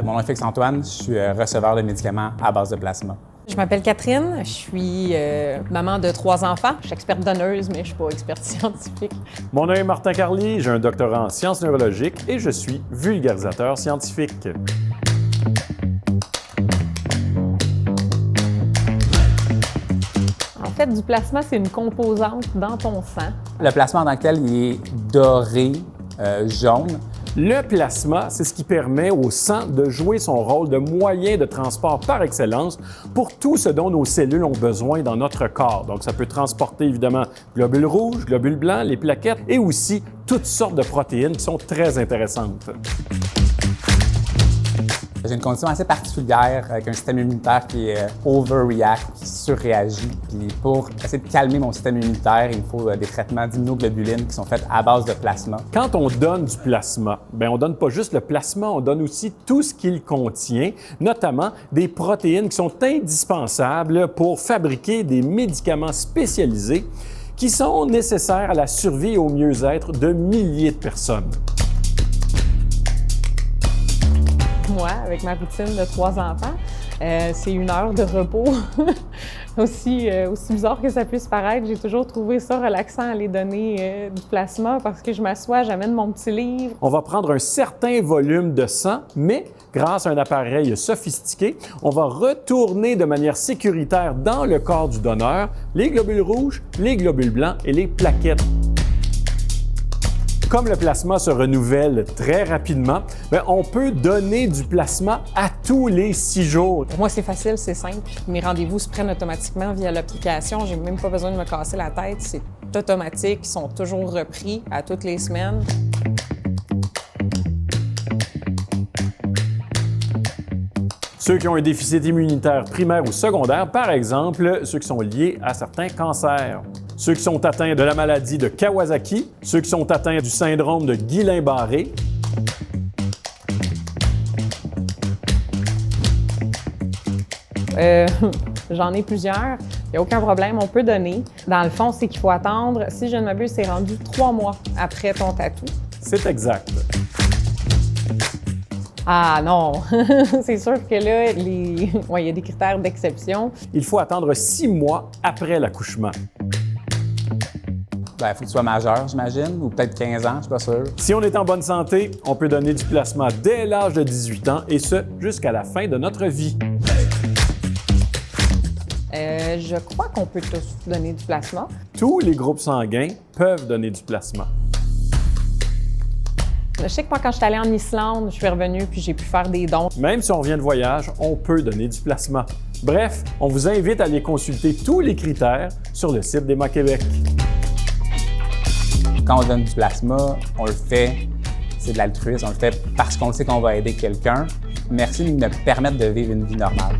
Mon nom est Félix-Antoine, je suis receveur de médicaments à base de plasma. Je m'appelle Catherine, je suis maman de 3 enfants. Je suis experte donneuse, mais je ne suis pas experte scientifique. Mon nom est Martin Carly, j'ai un doctorat en sciences neurologiques et je suis vulgarisateur scientifique. En fait, du plasma, c'est une composante dans ton sang. Le plasma en tant que tel, il est doré, jaune. Le plasma, c'est ce qui permet au sang de jouer son rôle de moyen de transport par excellence pour tout ce dont nos cellules ont besoin dans notre corps. Donc, ça peut transporter évidemment globules rouges, globules blancs, les plaquettes et aussi toutes sortes de protéines qui sont très intéressantes. J'ai une condition assez particulière avec un système immunitaire qui est overreact, qui surréagit. Puis pour essayer de calmer mon système immunitaire, il me faut des traitements d'immunoglobulines qui sont faits à base de plasma. Quand on donne du plasma, on donne pas juste le plasma, on donne aussi tout ce qu'il contient, notamment des protéines qui sont indispensables pour fabriquer des médicaments spécialisés qui sont nécessaires à la survie et au mieux-être de milliers de personnes. Moi, avec ma routine de 3 enfants, c'est 1 heure de repos. aussi bizarre que ça puisse paraître, j'ai toujours trouvé ça relaxant à aller donner du plasma parce que je m'assois, j'amène mon petit livre. On va prendre un certain volume de sang, mais grâce à un appareil sophistiqué, on va retourner de manière sécuritaire dans le corps du donneur les globules rouges, les globules blancs et les plaquettes. Comme le plasma se renouvelle très rapidement, on peut donner du plasma à tous les 6 jours. Pour moi, c'est facile, c'est simple. Mes rendez-vous se prennent automatiquement via l'application. J'ai même pas besoin de me casser la tête. C'est automatique. Ils sont toujours repris à toutes les semaines. Ceux qui ont un déficit immunitaire primaire ou secondaire, par exemple, ceux qui sont liés à certains cancers. Ceux qui sont atteints de la maladie de Kawasaki, ceux qui sont atteints du syndrome de Guillain-Barré. J'en ai plusieurs. Il n'y a aucun problème, on peut donner. Dans le fond, c'est qu'il faut attendre, si je ne m'abuse, c'est rendu 3 mois après ton tatou. C'est exact. Ah non! C'est sûr que là, il y a des critères d'exception. Il faut attendre 6 mois après l'accouchement. Il faut que tu sois majeur, j'imagine, ou peut-être 15 ans, je suis pas sûr. Si on est en bonne santé, on peut donner du plasma dès l'âge de 18 ans et ce, jusqu'à la fin de notre vie. Je crois qu'on peut tous donner du plasma. Tous les groupes sanguins peuvent donner du plasma. Je sais que moi, quand je suis allée en Islande, je suis revenue puis j'ai pu faire des dons. Même si on revient de voyage, on peut donner du plasma. Bref, on vous invite à aller consulter tous les critères sur le site d'Héma Québec. Quand on donne du plasma, on le fait, c'est de l'altruisme, on le fait parce qu'on sait qu'on va aider quelqu'un. Merci de nous permettre de vivre une vie normale.